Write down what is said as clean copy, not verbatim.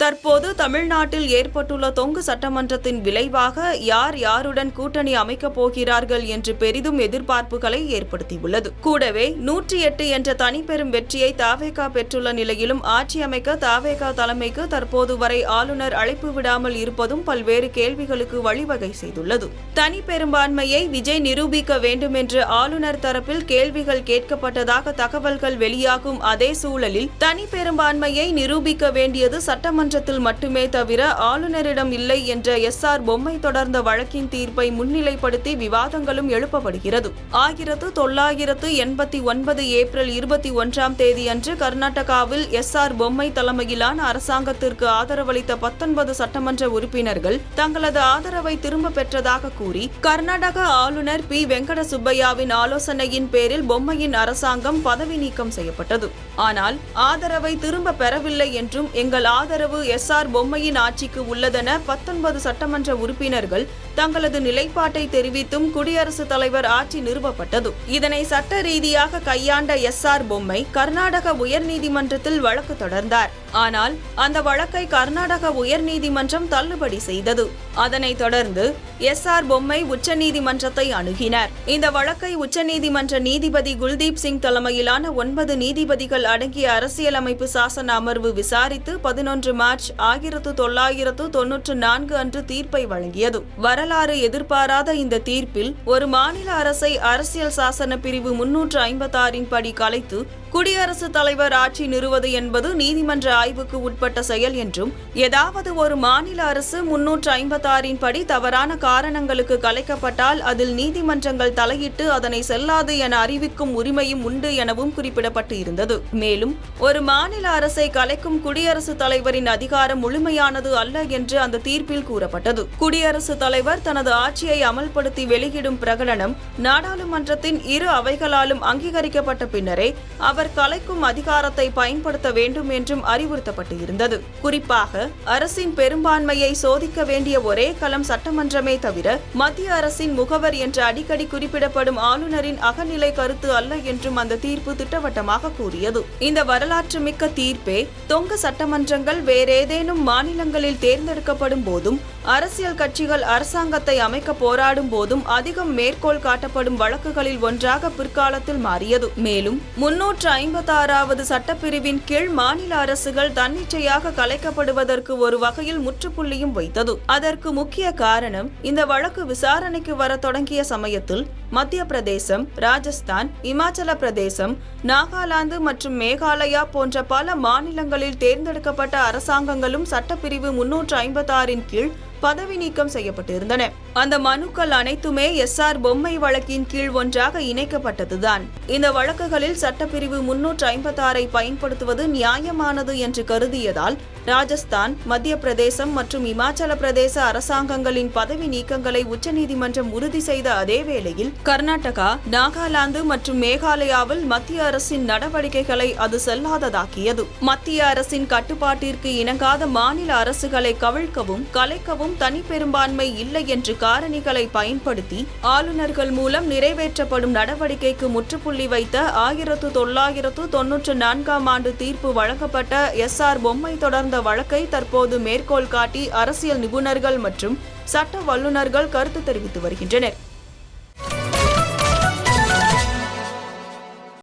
தற்போது தமிழ்நாட்டில் ஏற்பட்டுள்ள தொங்கு சட்டமன்றத்தின் விளைவாக யார் யாருடன் கூட்டணி அமைக்கப் போகிறார்கள் என்று பெரிதும் எதிர்பார்ப்புகளை ஏற்படுத்தியுள்ளது. கூடவே 108 என்ற தனிப்பெரும் வெற்றியை தவேக பெற்றுள்ள நிலையிலும் ஆட்சி அமைக்க தவேக தலைமைக்கு தற்போது வரை ஆளுநர் அழைப்பு விடாமல் இருப்பதும் பல்வேறு கேள்விகளுக்கு வழிவகை செய்துள்ளது. தனி பெரும்பான்மையை விஜய் நிரூபிக்க வேண்டும் என்று ஆளுநர் தரப்பில் கேள்விகள் கேட்கப்பட்டதாக தகவல்கள் வெளியாகும் அதே சூழலில் தனி பெரும்பான்மையை நிரூபிக்க வேண்டியது சட்டமன்ற மட்டுமே தவிர ஆளுநரிடம் இல்லை என்ற எஸ்.ஆர். பொம்மை தொடர்ந்த வழக்கின் தீர்ப்பை முன்னிலைப்படுத்தி விவாதங்களும் எழுப்பப்படுகிறது. 1989 ஏப்ரல் 21ஆம் தேதி அன்று கர்நாடகாவில் எஸ்.ஆர். பொம்மை தலைமையிலான அரசாங்கத்திற்கு ஆதரவளித்த 19 சட்டமன்ற உறுப்பினர்கள் தங்களது ஆதரவை திரும்ப பெற்றதாக கூறி கர்நாடக ஆளுநர் பி. வெங்கட சுப்பையாவின் ஆலோசனையின் பேரில் பொம்மையின் அரசாங்கம் பதவி நீக்கம் செய்யப்பட்டது. ஆனால் ஆதரவை திரும்ப பெறவில்லை என்றும் எங்கள் ஆதரவு எஸ்.ஆர். பொம்மையின் ஆட்சிக்கு உள்ளதென 19 சட்டமன்ற உறுப்பினர்கள் தங்களது நிலைப்பாட்டை தெரிவித்தும் குடியரசுத் தலைவர் ஆட்சி நிறுவப்பட்டது. இதனை சட்ட ரீதியாக கையாண்ட எஸ்.ஆர். பொம்மை கர்நாடக உயர்நீதிமன்றத்தில் வழக்கு தொடர்ந்தார். ஆனால் அந்த வழக்கை கர்நாடக உயர்நீதிமன்றம் தள்ளுபடி செய்தது. அதனைத் தொடர்ந்து எஸ்.ஆர். பொம்மை உச்சநீதிமன்றத்தை அணுகினார். இந்த வழக்கை உச்சநீதிமன்ற நீதிபதி குல்தீப் சிங் தலைமையிலான 9 நீதிபதிகள் அடங்கிய அரசியலமைப்பு சாசன அமர்வு விசாரித்து 11 மார்ச் 1994 அன்று தீர்ப்பை வழங்கியது. வரலாறு எதிர்பாராத இந்த தீர்ப்பில் ஒரு மாநில அரசை அரசியல் சாசன பிரிவு 356 படி கலைத்து குடியரசுத் தலைவர் ஆட்சி நிறுவது என்பது நீதிமன்ற ஆய்வுக்கு உட்பட்ட செயல் என்றும் ஏதாவது ஒரு மாநில அரசு 356 படி தவறான காரணங்களுக்கு கலைக்கப்பட்டால் அதில் நீதிமன்றங்கள் தலையிட்டு அதனை செல்லாது என அறிவிக்கும் உரிமையும் உண்டு எனவும் குறிப்பிடப்பட்டு இருந்தது. மேலும் ஒரு மாநில அரசை கலைக்கும் குடியரசுத் தலைவரின் அதிகாரம் முழுமையானது அல்ல என்று அந்த தீர்ப்பில் கூறப்பட்டது. குடியரசுத் தலைவர் தனது ஆட்சியை அமல்படுத்தி வெளியிடும் பிரகடனம் நாடாளுமன்றத்தின் இரு அவைகளாலும் அங்கீகரிக்கப்பட்ட பின்னரே அவர் கலைக்கும் அதிகாரத்தை பயன்படுத்த வேண்டும் என்றும் அறிவுறுத்தப்பட்டு இருந்தது. குறிப்பாக அரசின் பெரும்பான்மையை சோதிக்க வேண்டிய ஒரே களம் சட்டமன்றமே தவிர மத்திய அரசின் முகவர் என்று அடிக்கடி குறிப்பிடப்படும் ஆளுநரின் அகநிலை கருத்து அல்ல என்றும் அந்த தீர்ப்பு திட்டவட்டமாக கூறியது. இந்த வரலாற்று மிக்க தீர்ப்பே தொங்கு சட்டமன்றங்கள் வேறேதேனும் மாநிலங்களில் தேர்ந்தெடுக்கப்படும் போதும் அரசியல் கட்சிகள் அரசாங்கத்தை அமைக்க போராடும் போதும் அதிகம் மேற்கோள் காட்டப்படும் வழக்குகளில் ஒன்றாக பிற்காலத்தில் மாறியது. மேலும் 356வது சட்டப்பிரிவின் கீழ் மாநில அரசுகள் தன்னிச்சையாக கலைக்கப்படுவதற்கு ஒரு வகையில் முற்றுப்புள்ளியும் வைத்தது. அதற்கு முக்கிய காரணம் இந்த வழக்கு விசாரணைக்கு வர தொடங்கிய சமயத்தில் மத்திய பிரதேசம், ராஜஸ்தான், இமாச்சல பிரதேசம், நாகாலாந்து மற்றும் மேகாலயா போன்ற பல மாநிலங்களில் தேர்ந்தெடுக்கப்பட்ட அரசாங்கங்களும் சட்டப்பிரிவு 356 கீழ் பதவி நீக்கம் செய்யப்பட்டிருந்தன. அந்த மனுக்கள் அனைத்துமே எஸ்.ஆர். பொம்மை வழக்கின் கீழ் ஒன்றாக இணைக்கப்பட்டதுதான். இந்த வழக்குகளில் சட்டப்பிரிவு 356 பயன்படுத்துவது நியாயமானது என்று கருதியதால் ராஜஸ்தான், மத்திய பிரதேசம் மற்றும் இமாச்சல பிரதேச அரசாங்கங்களின் பதவி நீக்கங்களை உச்சநீதிமன்றம் உறுதி செய்த அதே வேளையில் கர்நாடகா, நாகாலாந்து மற்றும் மேகாலயாவில் மத்திய அரசின் நடவடிக்கைகளை அது செல்லாததாக்கியது. மத்திய அரசின் கட்டுப்பாட்டிற்கு இணங்காத மாநில அரசுகளை கவிழ்க்கவும் கலைக்கவும் தனி பெரும்பான்மை இல்லை என்று காரணிகளை பயன்படுத்தி ஆளுநர்கள் மூலம் நிறைவேற்றப்படும் நடவடிக்கைக்கு முற்றுப்புள்ளி வைத்த 1994ஆம் ஆண்டு தீர்ப்பு வழங்கப்பட்ட எஸ்.ஆர். பொம்மை தொடர்ந்த வழக்கை தற்போது மேற்கோள் காட்டி அரசியல் நிபுணர்கள் மற்றும் சட்ட வல்லுநர்கள் கருத்து தெரிவித்து வருகின்றனர்.